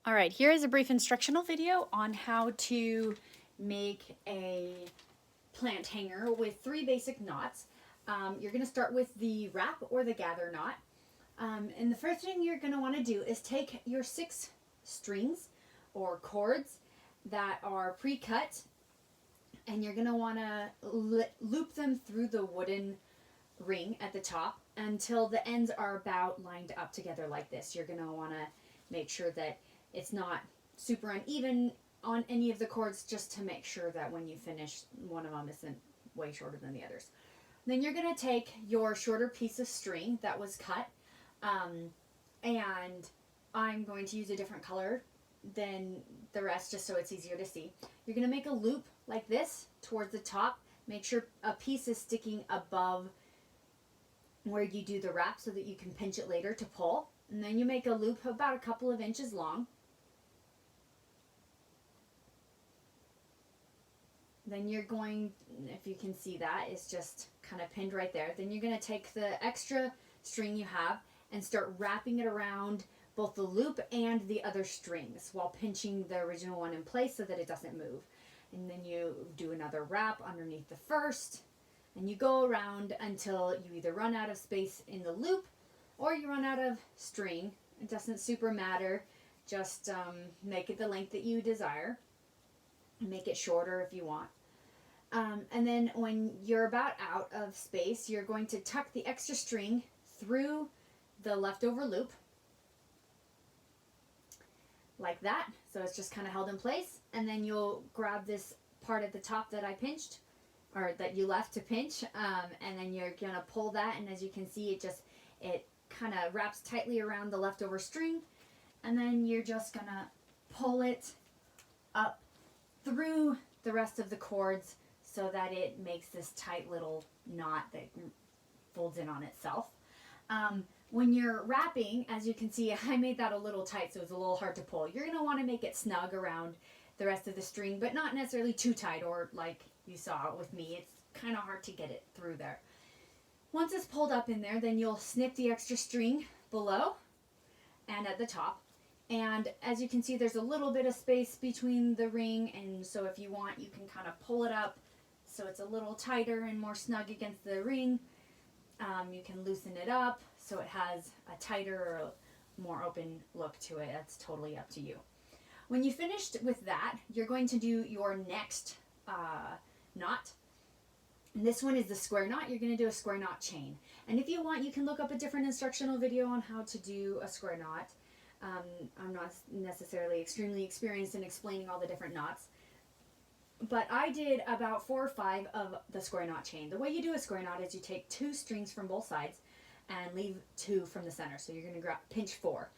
All right, here is a brief instructional video on how to make a plant hanger with 3 basic knots. You're going to start with the wrap or the gather knot. And the first thing you're going to want to do is take your 6 strings or cords that are pre-cut, and you're going to want to loop them through the wooden ring at the top until the ends are about lined up together like this. You're going to want to make sure that it's not super uneven on any of the cords, just to make sure that when you finish, one of them isn't way shorter than the others. Then you're going to take your shorter piece of string that was cut, and I'm going to use a different color than the rest just so it's easier to see. You're going to make a loop like this towards the top. Make sure a piece is sticking above where you do the wrap so that you can pinch it later to pull. And then you make a loop about a couple of inches long. Then you're going, if you can see that, it's just kind of pinned right there. Then you're going to take the extra string you have and start wrapping it around both the loop and the other strings while pinching the original one in place so that it doesn't move. And then you do another wrap underneath the first, and you go around until you either run out of space in the loop or you run out of string. It doesn't super matter. Just make it the length that you desire. Make it shorter if you want. And then when you're about out of space, you're going to tuck the extra string through the leftover loop like that. So it's just kind of held in place. And then you'll grab this part at the top that I pinched, or that you left to pinch, and then you're going to pull that. And as you can see, it kind of wraps tightly around the leftover string. And then you're just going to pull it up through the rest of the cords so that it makes this tight little knot that folds in on itself. When you're wrapping, as you can see, I made that a little tight, so it's a little hard to pull. You're going to want to make it snug around the rest of the string, but not necessarily too tight, or like you saw with me, it's kind of hard to get it through there. Once it's pulled up in there, then you'll snip the extra string below and at the top. And as you can see, there's a little bit of space between the ring, and so if you want, you can kind of pull it up so it's a little tighter and more snug against the ring. You can loosen it up so it has a tighter or more open look to it. That's totally up to you. When you finished with that, you're going to do your next knot. And this one is the square knot. You're going to do a square knot chain. And if you want, you can look up a different instructional video on how to do a square knot. I'm not necessarily extremely experienced in explaining all the different knots, but I did about 4 or 5 of the square knot chain. The way you do a square knot is you take 2 strings from both sides and leave 2 from the center. So you're going to pinch 4.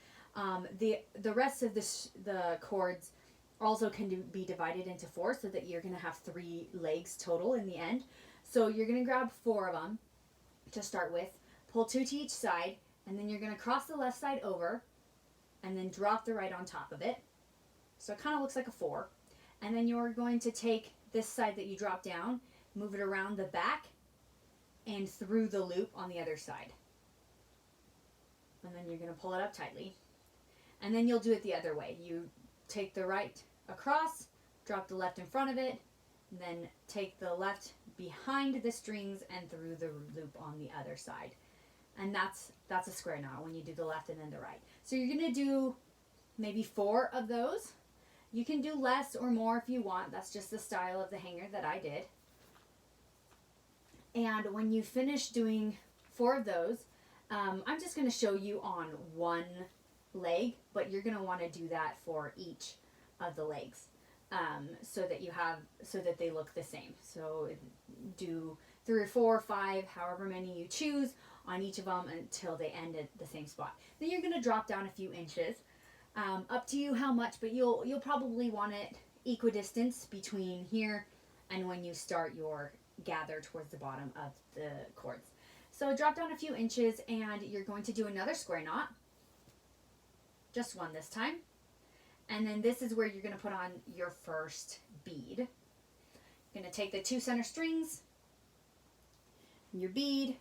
The rest of the cords also can be divided into 4 so that you're going to have 3 legs total in the end. So you're going to grab 4 of them to start with, pull 2 to each side, and then you're going to cross the left side over and then drop the right on top of it. So it kind of looks like a 4. And then you're going to take this side that you drop down, move it around the back and through the loop on the other side. And then you're going to pull it up tightly. And then you'll do it the other way. You take the right across, drop the left in front of it, and then take the left behind the strings and through the loop on the other side. And that's a square knot when you do the left and then the right. So you're going to do maybe 4 of those. You can do less or more if you want. That's just the style of the hanger that I did. And when you finish doing 4 of those, I'm just going to show you on one leg, but you're going to want to do that for each of the legs, so that they look the same. So do 3 or 4 or 5, however many you choose on each of them until they end at the same spot. Then you're going to drop down a few inches. Up to you how much, but you'll probably want it equidistant between here and when you start your gather towards the bottom of the cords. So drop down a few inches, and you're going to do another square knot, just one this time. And then this is where you're going to put on your first bead. You're going to take the 2 center strings, your bead,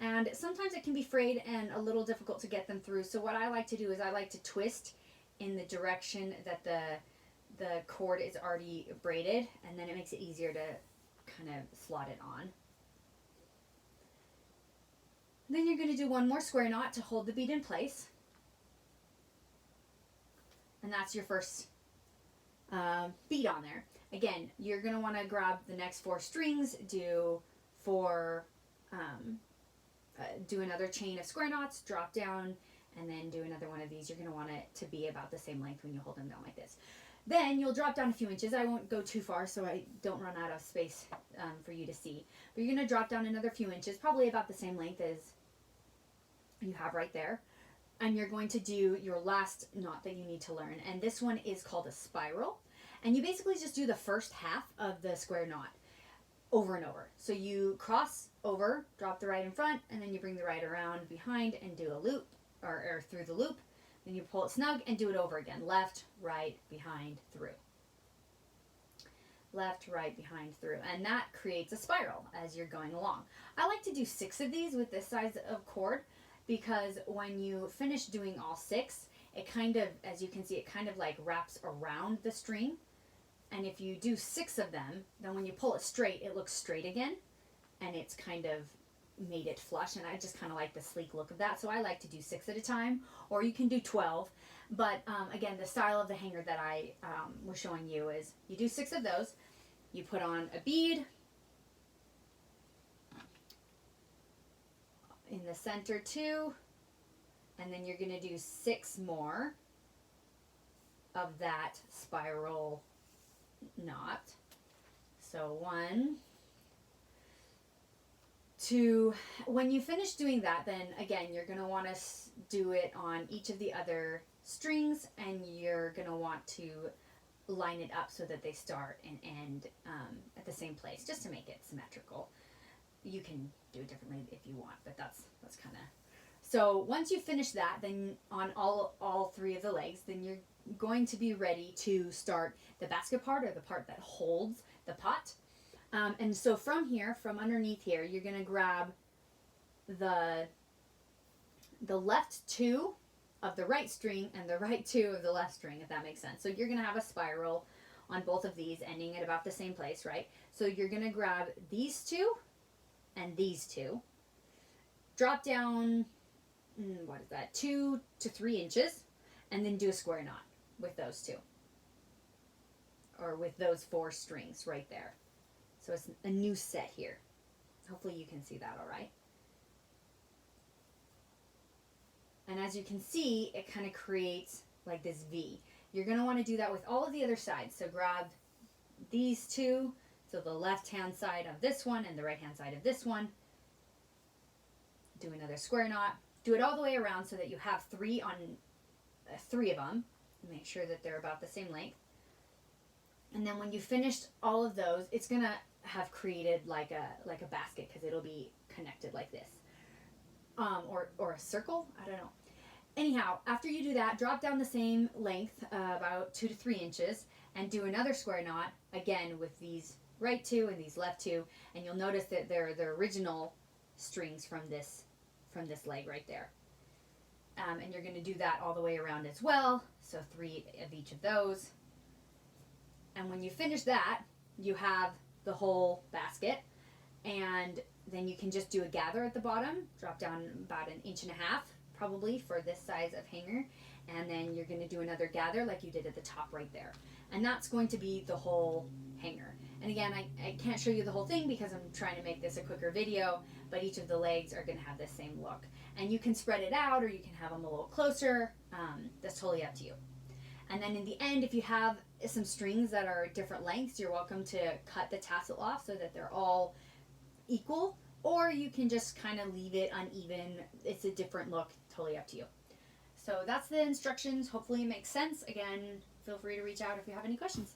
And sometimes it can be frayed and a little difficult to get them through. So what I like to do is I like to twist in the direction that the cord is already braided, and then it makes it easier to kind of slot it on. Then you're going to do one more square knot to hold the bead in place. And that's your first bead on there. Again, you're going to want to grab the next 4 strings, do another chain of square knots, drop down, and then do another one of these. You're going to want it to be about the same length when you hold them down like this. Then you'll drop down a few inches. I won't go too far so I don't run out of space for you to see. But you're going to drop down another few inches, probably about the same length as you have right there. And you're going to do your last knot that you need to learn. And this one is called a spiral. And you basically just do the first half of the square knot over and over. So you cross over, drop the right in front, and then you bring the right around behind and do a loop, or through the loop. Then you pull it snug and do it over again. Left, right, behind, through. Left, right, behind, through. And that creates a spiral as you're going along. I like to do 6 of these with this size of cord, because when you finish doing all 6, it kind of, as you can see, it kind of like wraps around the string. And if you do 6 of them, then when you pull it straight, it looks straight again. And it's kind of made it flush. And I just kind of like the sleek look of that. So I like to do 6 at a time, or you can do 12. But again, the style of the hanger that I was showing you is you do 6 of those. You put on a bead in the center 2. And then you're going to do 6 more of that spiral knot. So 1, 2. When you finish doing that, then again you're going to want to do it on each of the other strings, and you're going to want to line it up so that they start and end at the same place, just to make it symmetrical. You can do it differently if you want, but that's kind of. So once you finish that, then on all 3 of the legs, then you're going to be ready to start the basket part, or the part that holds the pot. And so from here, from underneath here, you're going to grab the left 2 of the right string and the right 2 of the left string, if that makes sense. So you're going to have a spiral on both of these, ending at about the same place, right? So you're going to grab these 2 and these 2, drop down, 2 to 3 inches, and then do a square knot with those 2, or with those 4 strings right there. So it's a new set here. Hopefully you can see that all right. And as you can see, it kind of creates like this V. You're going to want to do that with all of the other sides. So grab these 2, so the left hand side of this one and the right hand side of this one. Do another square knot. Do it all the way around so that you have 3 on 3 of them. Make sure that they're about the same length. And then when you finished all of those, it's going to have created like a basket, because it'll be connected like this. Or a circle, I don't know. Anyhow, after you do that, drop down the same length, about 2 to 3 inches, and do another square knot, again with these right 2 and these left 2, and you'll notice that they're the original strings from this leg right there. And you're going to do that all the way around as well, so 3 of each of those. And when you finish that, you have the whole basket, and then you can just do a gather at the bottom, drop down about 1.5 inches probably for this size of hanger, and then you're going to do another gather like you did at the top right there. And that's going to be the whole hanger. And again, I can't show you the whole thing because I'm trying to make this a quicker video, but each of the legs are going to have the same look. And you can spread it out, or you can have them a little closer. That's totally up to you. And then in the end, if you have some strings that are different lengths, you're welcome to cut the tassel off so that they're all equal, or you can just kind of leave it uneven. It's a different look, totally up to you. So that's the instructions. Hopefully it makes sense. Again, feel free to reach out if you have any questions.